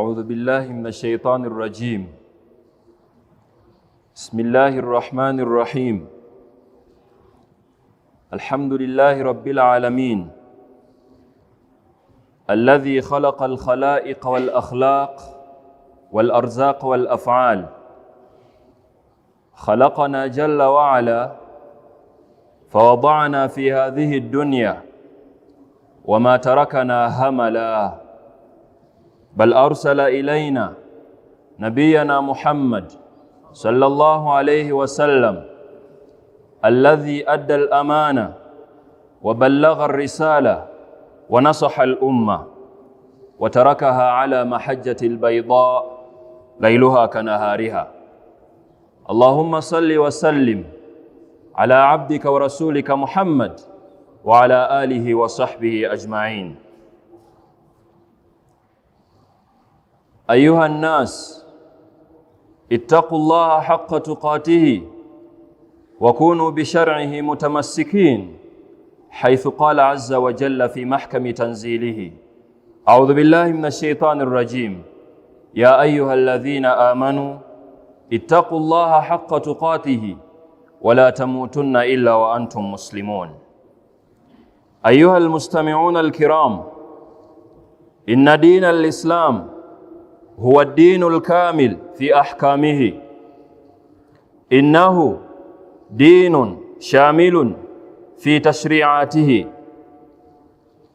أعوذ بالله من الشيطان الرجيم. بسم الله الرحمن الرحيم. الحمد لله رب العالمين الذي خلق الخلائق والأخلاق والأرزاق والأفعال. خلقنا جل وعلا فوضعنا في هذه الدنيا وما تركنا هملا، بل أرسل إلينا نبينا محمد صلى الله عليه وسلم الذي أدى الأمانة وبلغ الرسالة ونصح الأمة وتركها على محجة البيضاء ليلها كنهارها. اللهم صل وسلم على عبدك ورسولك محمد وعلى آله وصحبه أجمعين. أيها الناس، اتقوا الله حق تقاته وكونوا بشرعه متمسكين، حيث قال عز وجل في محكم تنزيله: أعوذ بالله من الشيطان الرجيم. يا أيها الذين آمنوا اتقوا الله حق تقاته ولا تموتن إلا وأنتم مسلمون. أيها المستمعون الكرام، إن دين الإسلام هو الدين الكامل في أحكامه. إنه دين شامل في تشريعاته.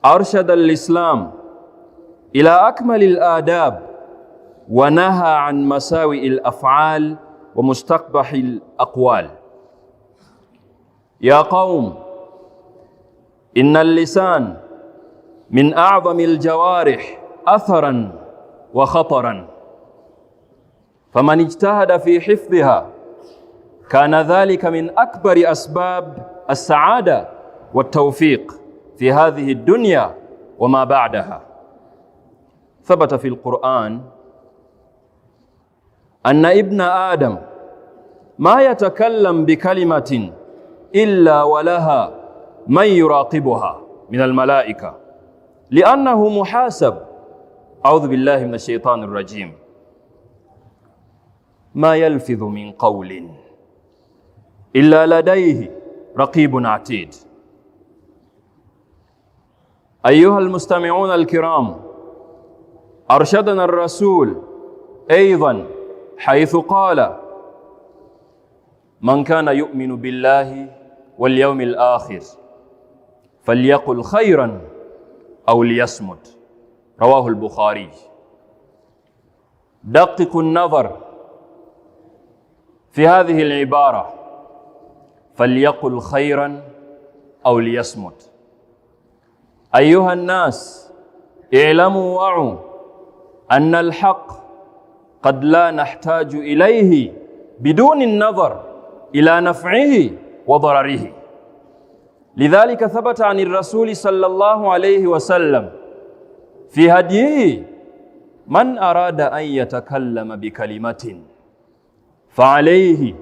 أرشد الإسلام إلى أكمل الآداب ونهى عن مساوئ الأفعال ومستقبح الأقوال. يا قوم، إن اللسان من أعظم الجوارح أثراً وخطراً، فمن اجتهد في حفظها كان ذلك من أكبر أسباب السعادة والتوفيق في هذه الدنيا وما بعدها. ثبت في القرآن أن ابن آدم ما يتكلم بكلمة إلا ولها من يراقبها من الملائكة، لأنه محاسب. أعوذ بالله من الشيطان الرجيم. ما يلفظ من قول إلا لديه رقيب عتيد. أيها المستمعون الكرام، أرشدنا الرسول أيضا حيث قال: من كان يؤمن بالله واليوم الآخر فليقل خيرا أو ليصمت. رواه البخاري. دققوا النظر في هذه العبارة: فليقل خيرا أو ليصمت. أيها الناس، اعلموا وعوا أن الحق قد لا نحتاج إليه بدون النظر إلى نفعه وضرره. لذلك ثبت عن الرسول صلى الله عليه وسلم في هديه: من أراد أن يتكلم بكلمة فعليه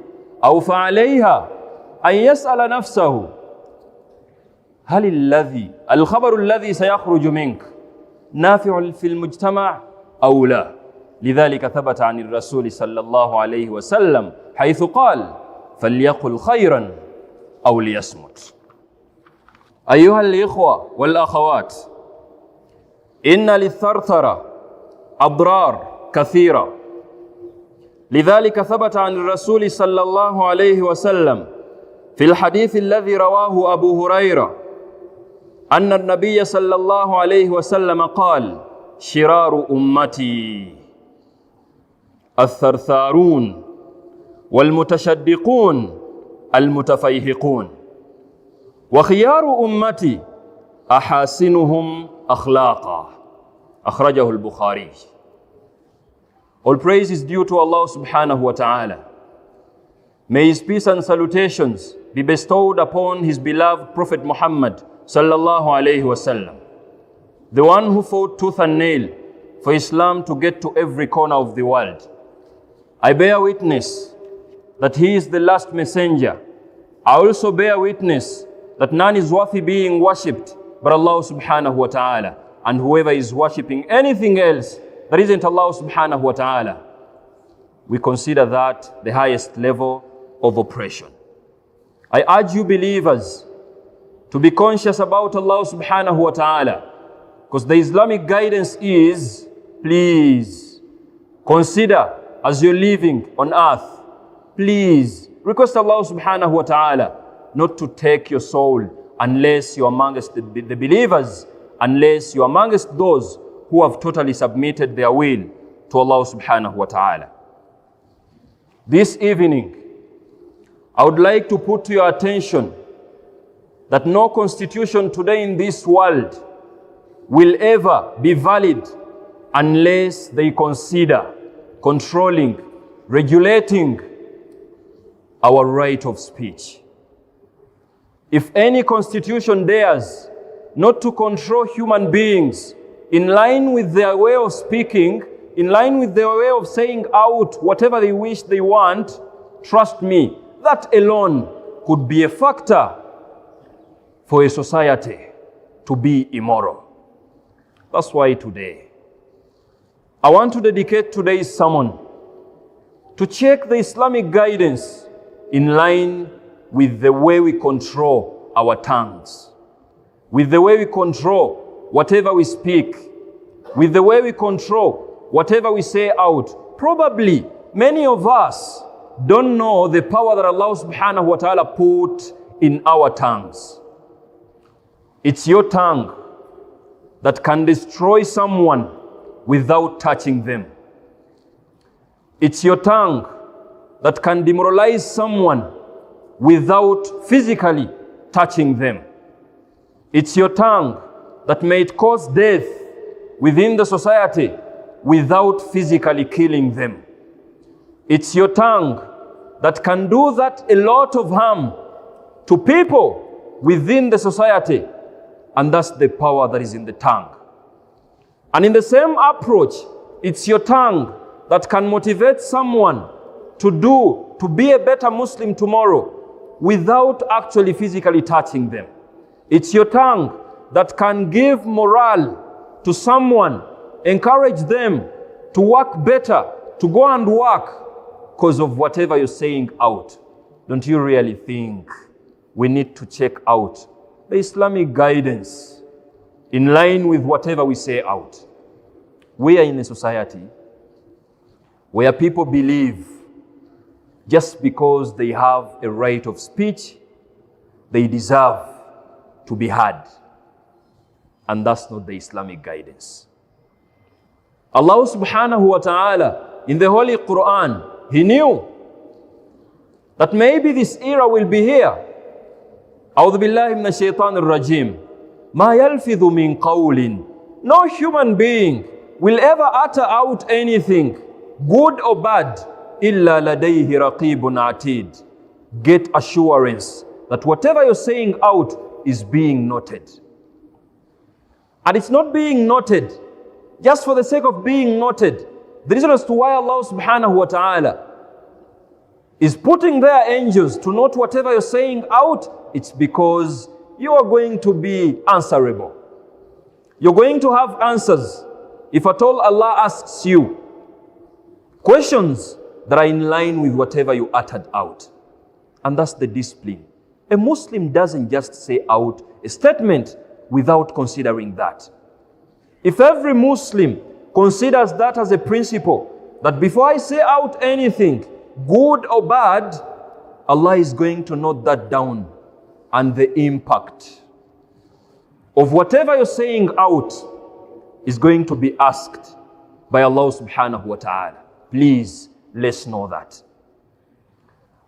أو فعليها أن يسأل نفسه: هل الخبر الذي سيخرج منك نافع في المجتمع أو لا؟ لذلك ثبت عن الرسول صلى الله عليه وسلم حيث قال: فليقل خيرا أو ليصمت. أيها الإخوة والأخوات، إن للثرثرة أضرار كثيرة. لذلك ثبت عن الرسول صلى الله عليه وسلم في الحديث الذي رواه أبو هريرة أن النبي صلى الله عليه وسلم قال: شرار أمتي الثرثارون والمتشدقون المتفيهقون، وخيار أمتي أحاسنهم أخلاقا. أخرجه البخاري. All praise is due to Allah subhanahu wa ta'ala. May His peace and salutations be bestowed upon His beloved Prophet Muhammad sallallahu alayhi wasallam, the one who fought tooth and nail for Islam to get to every corner of the world. I bear witness that He is the last messenger. I also bear witness that none is worthy being worshipped but Allah subhanahu wa ta'ala, and whoever is worshipping anything else that isn't Allah subhanahu wa ta'ala, we consider that the highest level of oppression. I urge you believers to be conscious about Allah subhanahu wa ta'ala, because the Islamic guidance is, please consider as you're living on earth, please request Allah subhanahu wa ta'ala not to take your soul unless you're amongst the believers, unless you're amongst those who have totally submitted their will to Allah subhanahu wa ta'ala. This evening, I would like to put to your attention that no constitution today in this world will ever be valid unless they consider controlling, regulating our right of speech. If any constitution dares not to control human beings in line with their way of speaking, in line with their way of saying out whatever they wish they want, trust me, that alone could be a factor for a society to be immoral. That's why today, I want to dedicate today's sermon to check the Islamic guidance in line with the way we control our tongues, with the way we control whatever we speak, with the way we control whatever we say out. Probably many of us don't know the power that Allah subhanahu wa ta'ala put in our tongues. It's your tongue that can destroy someone without touching them. It's your tongue that can demoralize someone without physically touching them. It's your tongue that may cause death within the society without physically killing them. It's your tongue that can do that a lot of harm to people within the society, and that's the power that is in the tongue. And in the same approach, it's your tongue that can motivate someone to be a better Muslim tomorrow without actually physically touching them. It's your tongue that can give morale to someone, encourage them to work better, to go and work because of whatever you're saying out. Don't you really think we need to check out the Islamic guidance in line with whatever we say out? We are in a society where people believe just because they have a right of speech, they deserve to be heard. And that's not the Islamic guidance. Allah subhanahu wa ta'ala in the Holy Quran, He knew that maybe this era will be here. أعوذ بالله من الشيطان الرجيم. ما يلفظ من قول. No human being will ever utter out anything, good or bad, إلا لديه رقيب عتيد. Get assurance that whatever you're saying out is being noted. And it's not being noted just for the sake of being noted. The reason as to why Allah subhanahu wa ta'ala is putting their angels to note whatever you're saying out, it's because you are going to be answerable. You're going to have answers if at all Allah asks you questions that are in line with whatever you uttered out. And that's the discipline. A Muslim doesn't just say out a statement without considering that. If every Muslim considers that as a principle, that before I say out anything, good or bad, Allah is going to note that down, and the impact of whatever you're saying out is going to be asked by Allah subhanahu wa ta'ala. Please, let's know that.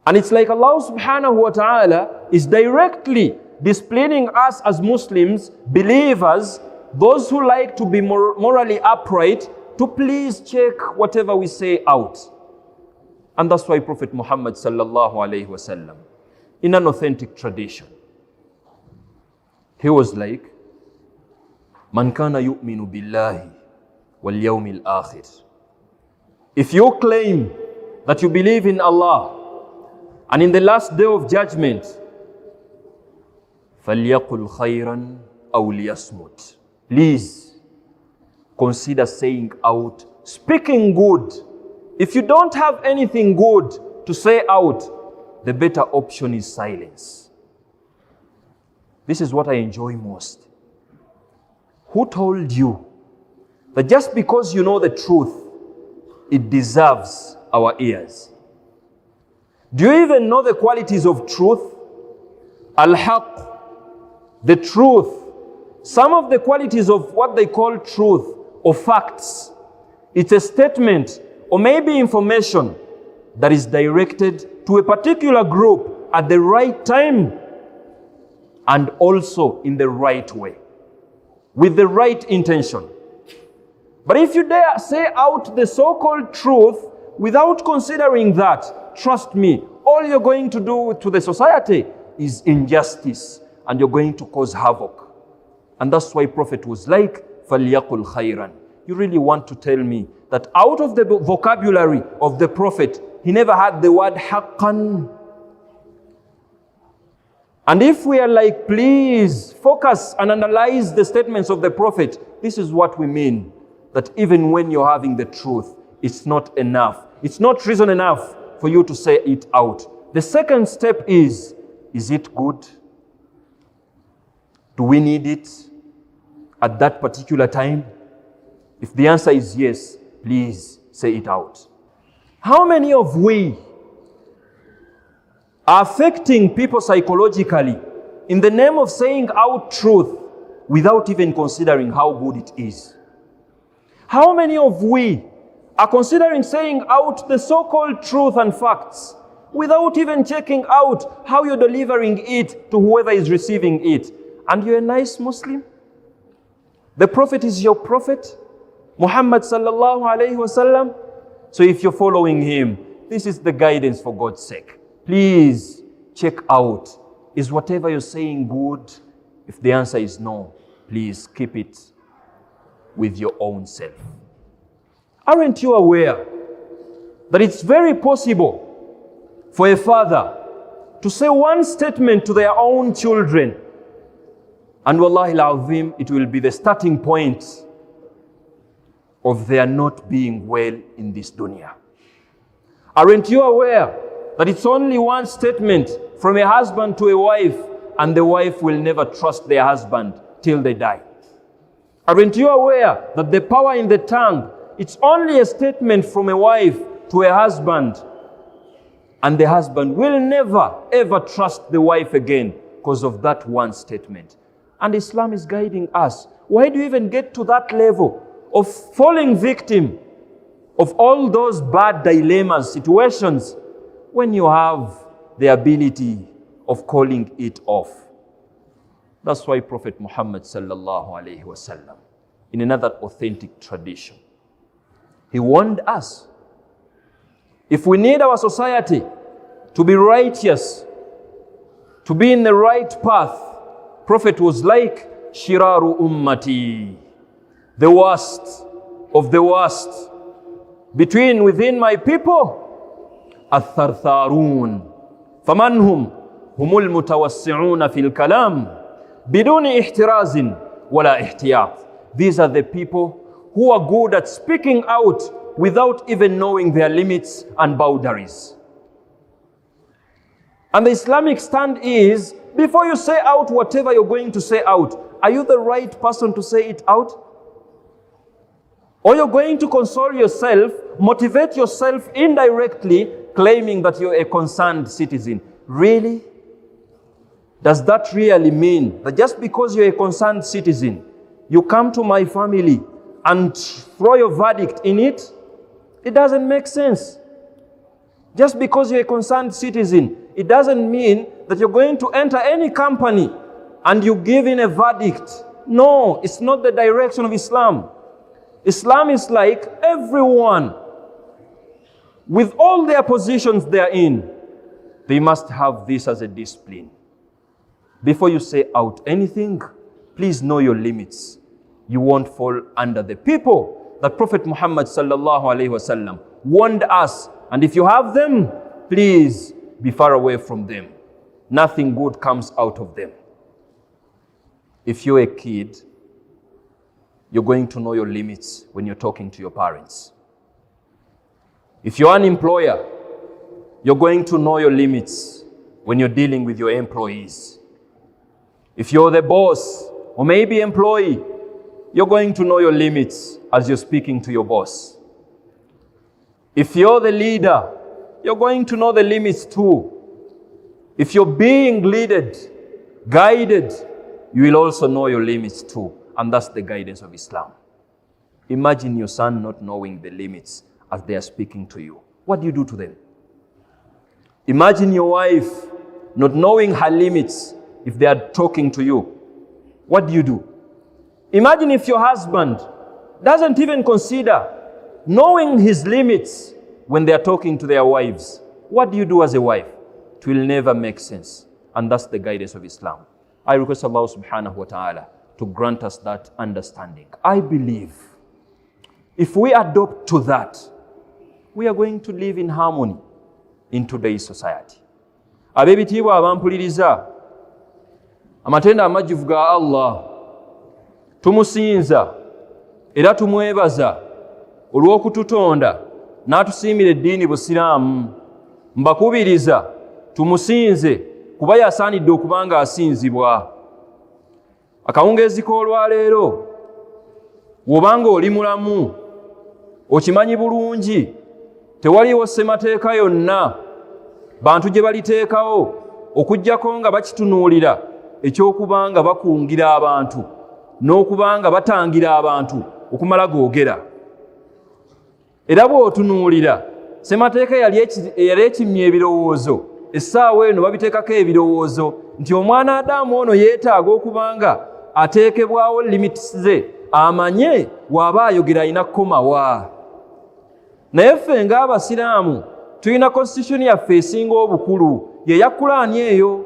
And it's like Allah subhanahu wa ta'ala is directly disciplining us as Muslims, believers, those who like to be morally upright, to please check whatever we say out. And that's why Prophet Muhammad sallallahu alayhi wasallam, in an authentic tradition, he was like, Man kana yu'minu billahi wal yawmil akhir. If you claim that you believe in Allah and in the last day of judgment, فَلْيَقُلْ خَيْرًا أَوْ لِيَصْمُتْ. Please consider saying out speaking good. If you don't have anything good to say out, the better option is silence. This is what I enjoy most. Who told you that just because you know the truth, it deserves our ears? Do you even know the qualities of truth? Al-Haq, the truth. Some of the qualities of what they call truth or facts. It's a statement or maybe information that is directed to a particular group at the right time and also in the right way, with the right intention. But if you dare say out the so-called truth without considering that, trust me, all you're going to do to the society is injustice, and you're going to cause havoc. And that's why Prophet was like, فَلْيَقُلْ خَيْرًا. You really want to tell me that out of the vocabulary of the Prophet, he never had the word haqqan? And if we are like, please focus and analyze the statements of the Prophet, this is what we mean. That even when you're having the truth, it's not enough. It's not reason enough for you to say it out. The second step is it good? Do we need it at that particular time? If the answer is yes, please say it out. How many of we are affecting people psychologically in the name of saying out truth without even considering how good it is? How many of we are considering saying out the so-called truth and facts without even checking out how you're delivering it to whoever is receiving it? And you're a nice Muslim? The Prophet is your Prophet, Muhammad sallallahu alayhi wasallam. So if you're following him, this is the guidance for God's sake. Please check out, is whatever you're saying good? If the answer is no, please keep it with your own self. Aren't you aware that it's very possible for a father to say one statement to their own children, and wallahi al-azim, it will be the starting point of their not being well in this dunya? Aren't you aware that it's only one statement from a husband to a wife, and the wife will never trust their husband till they die? Aren't you aware that the power in the tongue, it's only a statement from a wife to a husband, and the husband will never ever trust the wife again because of that one statement? And Islam is guiding us. Why do you even get to that level of falling victim of all those bad dilemmas, situations, when you have the ability of calling it off? That's why Prophet Muhammad sallallahu alaihi wasallam, in another authentic tradition, he warned us, if we need our society to be righteous, to be in the right path, Prophet was like, shiraru ummati, the worst of the worst within my people, الثرثارون فمنهم هم المتوسعون في الكلام بدون احتراز ولا احتياط. These are the people who are good at speaking out without even knowing their limits and boundaries. And the Islamic stand is, before you say out whatever you're going to say out, are you the right person to say it out? Or you're going to console yourself, motivate yourself indirectly, claiming that you're a concerned citizen? Really? Does that really mean that just because you're a concerned citizen, you come to my family and throw your verdict in it? It doesn't make sense. Just because you're a concerned citizen, it doesn't mean that you're going to enter any company and you give in a verdict. No, it's not the direction of Islam. Islam is like everyone, with all their positions they're in, they must have this as a discipline. Before you say out anything, please know your limits. You won't fall under the people that Prophet Muhammad sallallahu alaihi wasallam warned us. And if you have them, please be far away from them. Nothing good comes out of them. If you're a kid you're going to know your limits when you're talking to your parents. If you're an employer, you're going to know your limits when you're dealing with your employees. If you're the boss or maybe employee, you're going to know your limits as you're speaking to your boss. If you're the leader, you're going to know the limits too. If you're being led, guided, you will also know your limits too. And that's the guidance of Islam. Imagine your son not knowing the limits as they are speaking to you. What do you do to them? Imagine your wife not knowing her limits if they are talking to you. What do you do? Imagine if your husband doesn't even consider knowing his limits when they are talking to their wives. What do you do as a wife? It will never make sense. And that's the guidance of Islam. I request Allah subhanahu wa ta'ala to grant us that understanding. I believe if we adopt to that, we are going to live in harmony in today's society. Abebitiibwa abampuliriza, amatenda amajjuvu ga Allah, tumusinza era tumwebaza olw'okututonda n'atusiimira eddiini Busiraamu. Mbakubiriza tumusinze kuba yasaanidde okubanga asinzibwa. Akawungeezi k'olwaleero wobanga oli mulamu okimanyi bulungi tewaliwo ssemateeka yonna bantu gye baliteekawo okuggyako nga bakitunuulira ekyokubanga bakungira abantu n'okubanga batangira abantu okumala googera. Era bw'otunuulira ssemateeka yali ekimye ebirowoozo, essaawa eno babiteekako ebirowoozo nti omwana Adamu ono yeetaaga okubanga ateekebwawo limits ze, amanye waba ayogera alina kukomawa. Naye ffe ng'Abasiraamu tulina constitution yaffe esinga obukulu, ye ya Kulaani eyo.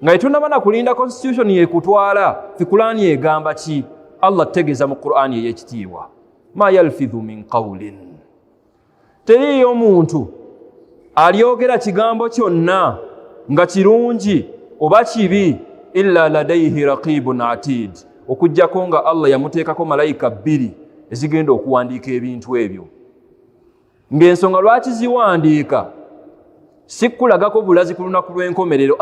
Nga etunaba na kulinda constitution yekutwala, ffe Kulaani egamba ki? Allah tegeeza mu Qur'ani ey'ekitiibwa, ma yalfidhu min qawlin, teriyo muntu alyogera kigambo kyonna nga kirungi oba kibi, illa ladayhi raqibun atid, okuggyako nga Allah yamuteekako malayika 2 ezigenda okuwandiika ebintu ebyo. Ng'ensonga lwaki ziwandiika si kulagako bulazi ku lunaku lw'enkomerero,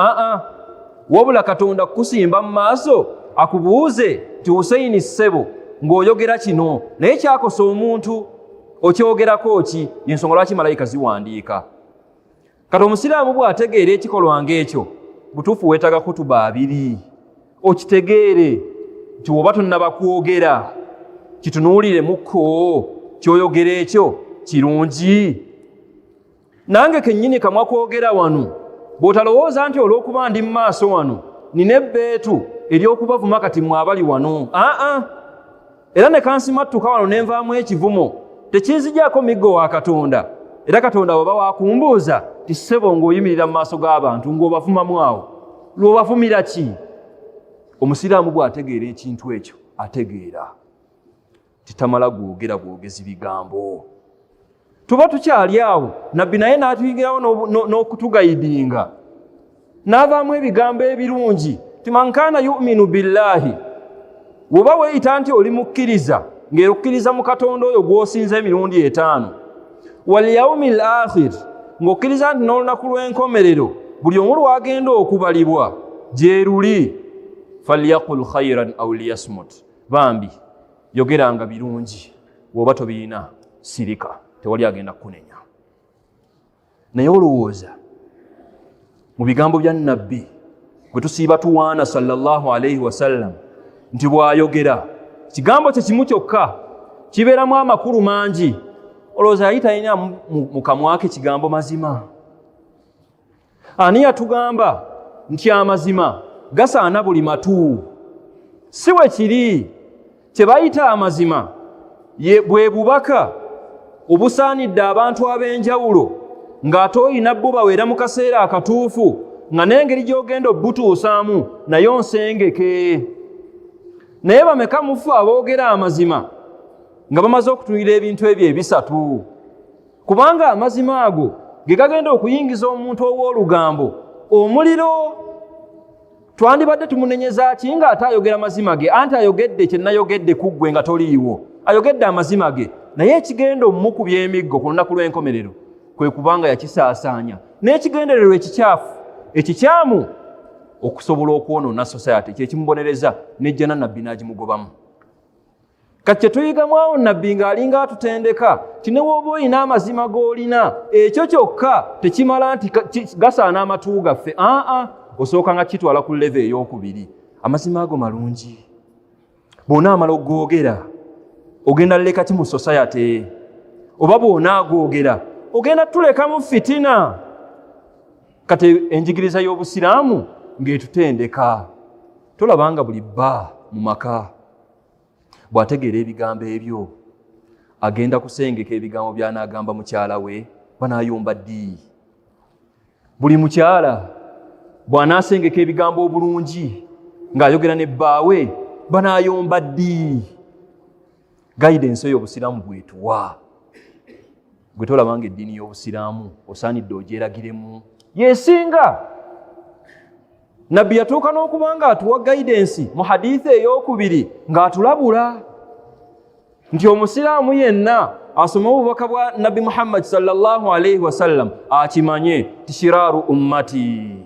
wabula Katonda kusimba mu maaso akubuuze nti Hussein ssebo ng'oyogera kino naye kyakosa omuntu okyogerako ki? Yensonga lwaki malayika ziwandiika. Kati Omusiraamu bw'ategeera ekikolwa ng'ekyo, butuufu weetaaga kutuba 2 okitegeere nti oba tonnaba kwogera kitunuuliremukko kyoyogera ekyo kirungi. Nange kennyini kamwa kwogera wano bw'otalowooza nti olw'okuba ndi mu maaso wano nina ebbeetu ery'okubavuma kati mmwe abali wano. Era ne kansimattuka wano ne nvaamu ekivumo tekinzigyako miggo wa Katonda. Era Katonda bw'aba waakumbuuza ti ssebo ng'oyimirira mu maaso g'abantu ng'obavumamu awo, lw'obavumira ki? Omusiraamu bw'ategeera ekintu ekyo ategeera titamala gwogera bwogezi bigambo. Tuba tukyali awo, nabbi naye n'atuyigirawo n'okutugayidinga n'avaamu ebigambo ebirungi ti man kaana yu'minu billahi, woba weeyita nti oli mukkiriza ng'era okkiriza mu Katonda oyo gw'osinza emirundi 5, wal yawmil akhir, ng'okkiriza nti n'olunaku lw'enkomerero buli omu lwagenda okubalibwa gye luli, falyaqul khayran aw liyasmut, bambi yogeranga birungi, woba tobiina sirika, tewali agenda kukunenya. Naye olowooza mu bigambo bya nabbi gwe tusiiba tuwaana sallallahu alayhi wasallam nti bw'ayogera kigambo kye kimu kyokka kibeeramu amakulu mangi, olowooza yali talina mu kamwa ke kigambo mazima? Ani yatugamba nti amazima gasaana buli matu? Si bwe kiri. Kye bayita amazima bwe bubaka obusaanidde abantu ab'enjawulo ng'ate oyina bo bawera mu kaseera akatuufu nga n'engeri gy'ogenda obutuusaamu nayo nsengeke. Naye bameka mufu aboogera amazima nga bamaze okutunira ebintu ebyo 3? Kubanga amazima ago ge gagenda okuyingiza omuntu ow'olugambo omuliro. twandibadde tumunenyeza ki nga ate ayogera mazima ge, anti ayogedde kye nayogedde ku ggwe nga toliiwo, ayogedde amazima ge, naye ekigenda omukubya emiggo ku lunaku lw'enkomerero kwe kubanga yakisaasaanya n'ekigendererwa ekikyamu okusobola okwonoona society, kyekimubonereza n'ejjana nabbi n'agimugobamu. Kati kye tuyigamu awo nabbi ng'alinga atutendeka ti ne bw'oba olina amazima g'olina ekyo kyokka tekimala nti gasaana amatu gaffe. Osooka nga kitwala ku leve ey'okubiri. Amazima ago malungi, bw'onaamala ogoogera ogenda leka ki mu society, oba bw'onaagoogera ogenda tulekamu fitina. Kati enjigiriza y'obusiraamu ng'etutendeka, tolabanga buli bba mu maka bw'ategeera ebigambo ebyo agenda kusengeka ebigambo by'anaagamba mukyala we, banaayomba ddi. Buli mukyala bw'anaasengeka ebigambo obulungi ng'ayogera ne bbaawe, banaayomba ddi. Guidance y'obusiraamu bwetuwa, gwe tolabanga eddiini y'obusiraamu osaanidde ogyeragiremu yeesinga. Nabbi yatuuka n'okuba nga atuwa guidance mu hadithi ey'okubiri ng'atulabula nti omusiraamu yenna asoma obubaka bwa Nabbi Muhammad sallallahu alaihi wasallam akimanye ti shiraaru ummati,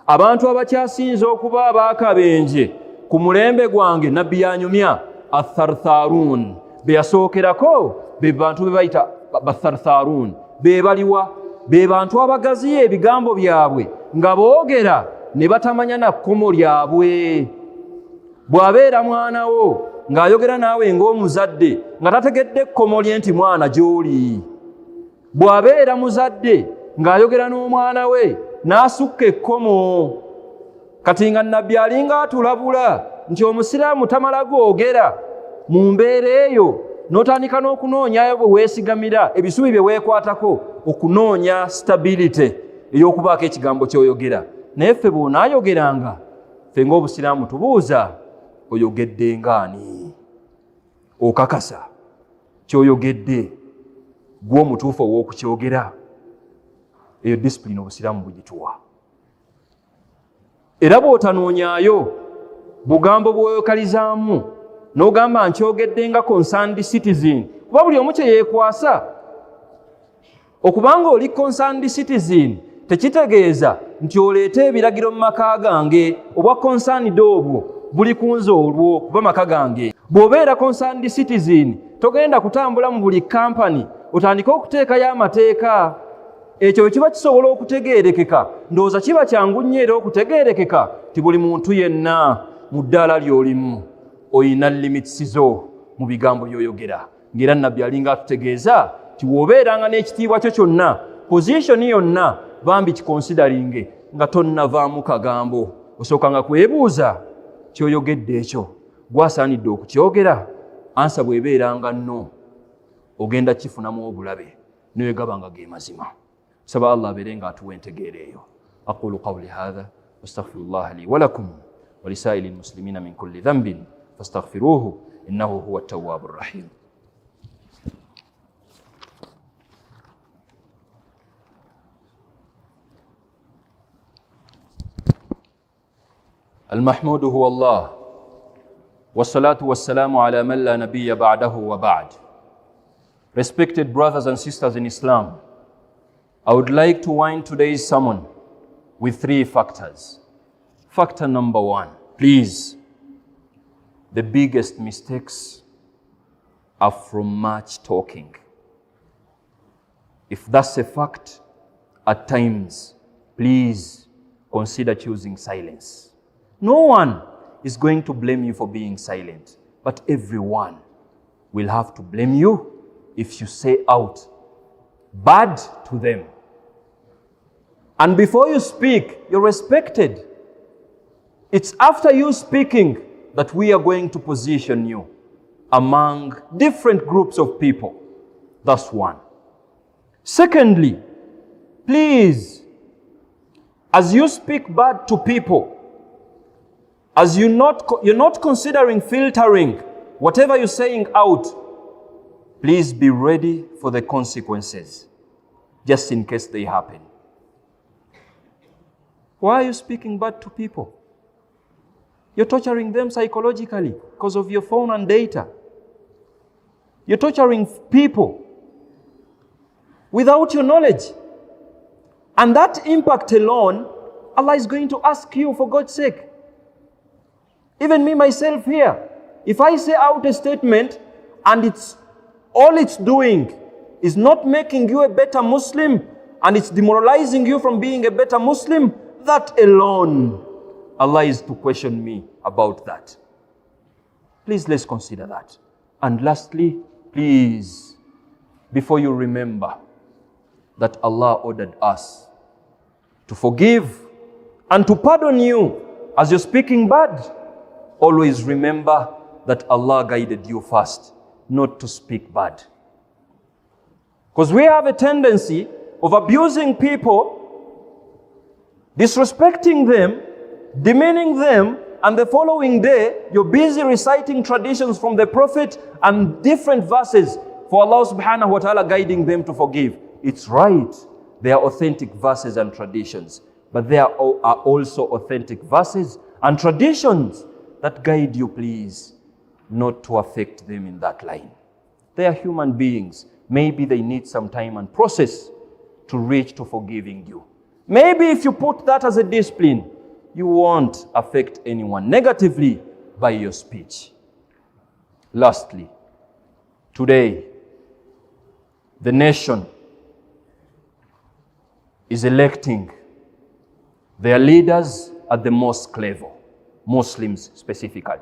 abantu abakyasinze okuba abaakabenje ku mulembe gwange Nabbi yanyumya athartharun, be yasookerako be bantu be bayita bathartharun. Be baliwa? Be bantu abagaziya ebigambo byabwe nga boogera ne batamanya na kkomo lyabwe. Bw'abeera mwana wo ng'ayogera naawe ng'omuzadde nga tategedde kkomo lye nti mwana gy'oli. Bw'abeera muzadde ng'ayogera n'omwana we n'asukka ekkomo. Kati nga nabbi alinga atulabula nti omusiraamu tamala googera mu mbeera eyo n'otandika n'okunoonya bwe weesigamira ebisubi bye weekwatako, okunoonya stability ey'okubaako ekigambo ky'oyogera. Naye ffe bw'onaayogeranga, ffe ng'obusiraamu tubuuza oyogedde ngaani, okakasa ky'oyogedde gwe omutuufu ow'okukyogera. Eyo discipline obusiraamu bugituwa. Era bw'otanoonyaayo bugambo bw'oyokalizaamu n'ogamba nkyogedde nga concerned citizen, kuba buli omu kye yeekwasa. Okubanga oli concerned citizen tekitegeeza nti oleete ebiragiro mu maka gange, obwa concerned obwo buli ku nze olwo kuba maka gange. Bw'obeera concerned citizen togenda kutambula mu buli kampani otandike okuteekayo amateeka. Ekyo bwe kiba kisobola okutegeerekeka, ndowooza kiba kyangu nnyo era okutegeerekeka ti buli muntu yenna mu ddaala ly'olimu oyina limits zo mu bigambo by'oyogera. Ng'era nabbi alinga atutegeeza ti w'obeeranga n'ekitiibwa kyo kyonna, position yonna bambi kikonsideringe nga tonnavaamu kagambo. Osookanga kwebuuza ky'oyogedde ekyo gwasaanidde okukyogera. Ansa bw'ebeeranga nno ogenda kifunamu obulabe n'wegabanga ge mazima. Saba Allah abeere nga atuwa entegeera eyo. Aqulu qawli hadha wastaghfirullaha li wa lakum wa lisaa'ili lmuslimina min kulli dhanbin fastaghfiruhu innahu huwa at-tawwabur rahim. المحمود هو الله والصلاة والسلام على من لا نبي بعده وبعد. Respected brothers and sisters in Islam, I would like to wind today's sermon with 3 factors. Factor number 1, please, the biggest mistakes are from much talking. If that's a fact, at times, please consider choosing silence. No one is going to blame you for being silent, but everyone will have to blame you if you say out bad to them. And before you speak, you're respected. It's after you speaking that we are going to position you among different groups of people. That's one. Secondly, please, as you speak bad to people, as you're not considering filtering whatever you're saying out, please be ready for the consequences, just in case they happen. Why are you speaking bad to people? You're torturing them psychologically because of your phone and data. You're torturing people without your knowledge. And that impact alone, Allah is going to ask you for God's sake. Even me, myself here, if I say out a statement and all it's doing is not making you a better Muslim and it's demoralizing you from being a better Muslim, that alone, Allah is to question me about that. Please, let's consider that. And lastly, please, before you remember that Allah ordered us to forgive and to pardon you as you're speaking bad, always remember that Allah guided you first, not to speak bad. Because we have a tendency of abusing people, disrespecting them, demeaning them, and the following day, you're busy reciting traditions from the Prophet and different verses for Allah subhanahu wa ta'ala guiding them to forgive. It's right. They are authentic verses and traditions, but there are also authentic verses and traditions that guide you, please, not to affect them in that line. They are human beings. Maybe they need some time and process to reach to forgiving you. Maybe if you put that as a discipline, you won't affect anyone negatively by your speech. Lastly, today, the nation is electing their leaders at the mosque level, Muslims specifically.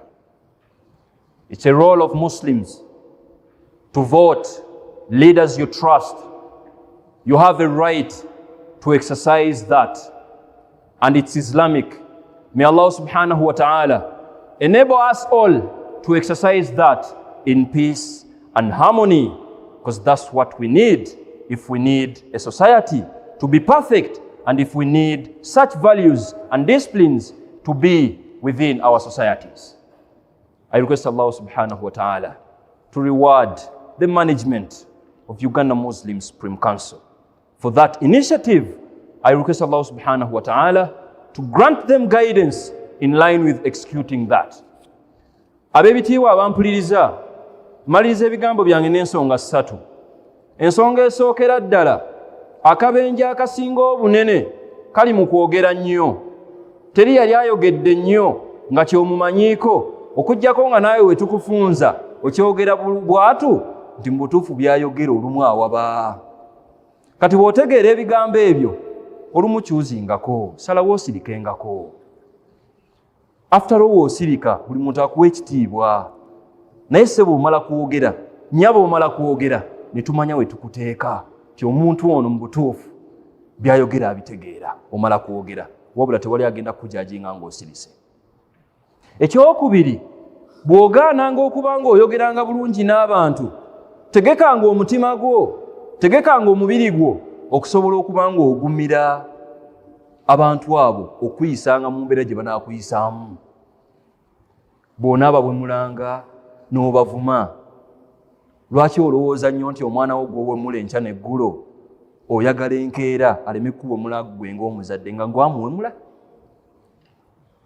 It's a role of Muslims to vote leaders you trust. You have a right to exercise that, and it's Islamic. May Allah subhanahu wa ta'ala enable us all to exercise that in peace and harmony, because that's what we need if we need a society to be perfect, and if we need such values and disciplines to be within our societies. I request Allah subhanahu wa ta'ala to reward the management of Uganda Muslim Supreme Council for that initiative. I request Allah subhanahu wa ta'ala to grant them guidance in line with executing that. Abebitiibwa abampuliriza, maliriza ebigambo byange n'ensonga ssatu. Ensonga esookera ddala, akabenje akasinga obunene kali mu kwogera nnyo. Teri yali ayogedde nnyo nga kyomumanyiiko, okuggyako nga naawe we tukufunza okyogera bwatu nti mu butuufu byayogera olumu awaba. Kati bw'otegeera ebigambo ebyo, olumu kyuzingako, salawo osirikengako. After all w'osirika, buli muntu akuwa ekitiibwa. Naye se bw'omala kwogera, nnyaba omala kwogera, ne tumanya we tukuteeka ti omuntu ono mu butuufu byayogera abitegeera, omala kwogera, wabula tewali agenda kujajinga ng'osirise. Ekyokubiri, bw'ogaananga okuba ng'oyogeranga bulungi n'abantu, tegekanga omutima gwo, tegekanga omubiri gwo okusobola okuba ng'ogumira abantu abo okuyisanga mu mbeera gye banaakuyisaamu. Bw'onaaba bwe mulanga n'obavuma, lwaki olowooza nnyo nti omwana wo gw'owemula enkya n'eggulo oyagala enkeera aleme kuba omulago gwe ng'omuzadde nga ngwamuwemula?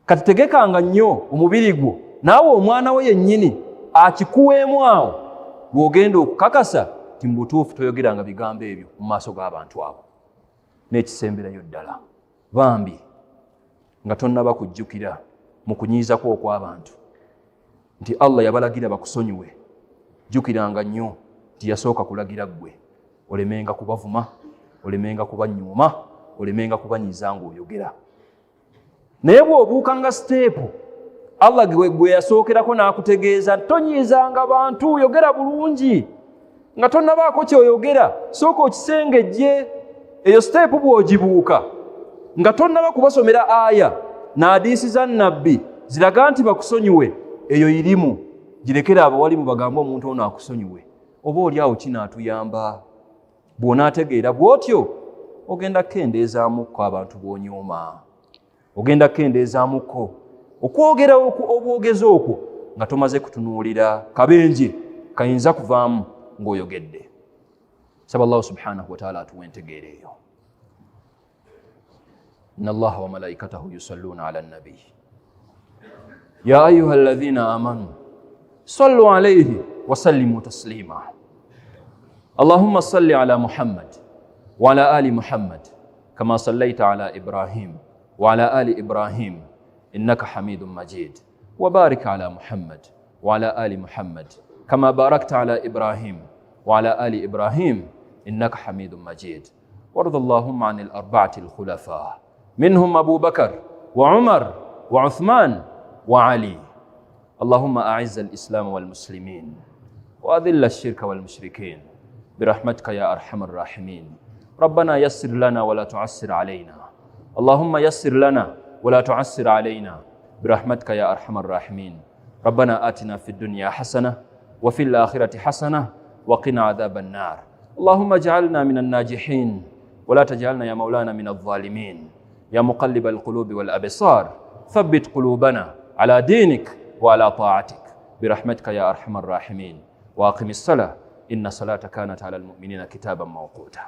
Kati tegekanga nnyo omubiri gwo, naawe omwana we yennyini akikuweemu awo, bw'ogenda okukakasa ti mu butuufu toyogeranga bigambo ebyo mu maaso g'abantu abo. N'ekisemberayo ddala, bambi nga tonnaba kujjukira mu kunyiizako okw'abantu nti Allah yabalagira bakusonyiwe, jjukiranga nnyo nti yasooka kulagira ggwe olemenga kubavuma, olemenga kubanyooma, olemenga kubanyiiza ng'oyogera. Naye bw'obuukanga siteepu Allah gwe yasookerako n'akutegeeza tonyiizanga bantu, yogera bulungi, nga tonnabaako kyoyogera, sooka okisengejje. Eyo siteepu bw'ogibuuka nga tonnaba kubasomera aya na hadiisi za nnabbi ziraga nti bakusonyiwe, eyo irimu girekera abawalimu bagambe omuntu ono akusonyiwe. Oba oli awo kinaatuyamba. Bw'onaategeera bw'otyo, ogenda kukendeezaamuko abantu bw'onyooma, ogenda kukendeezaamuko okwogera obwogezi okwo nga tomaze kutunuulira kabenje kayinza kuvaamu ng'oyogedde. Saba Allah subhanahu wa ta'ala atuwe entegeera eyo. Inna Allaha wa malaikatahu yusalluna ala nabi يا أيها الذين آمنوا صلوا عليه وسلموا تسليما. اللهم صل على محمد وعلى آل محمد كما صليت على إبراهيم وعلى آل إبراهيم إنك حميد مجيد، وبارك على محمد وعلى آل محمد كما باركت على إبراهيم وعلى آل إبراهيم إنك حميد مجيد. وارض اللهم عن الأربعة الخلفاء، منهم أبو بكر وعمر وعثمان وعلي. اللهم أعز الإسلام والمسلمين وأذل الشرك والمشركين برحمتك يا أرحم الراحمين. ربنا يسر لنا ولا تعسر علينا، اللهم يسر لنا ولا تعسر علينا برحمتك يا أرحم الراحمين. ربنا آتنا في الدنيا حسنة وفي الآخرة حسنة وقنا عذاب النار. اللهم اجعلنا من الناجحين ولا تجعلنا يا مولانا من الظالمين. يا مقلب القلوب والأبصار ثبت قلوبنا على دينك وعلى طاعتك برحمتك يا أرحم الراحمين. وأقم الصلاة إن الصلاة كانت على المؤمنين كتابا موقوتا.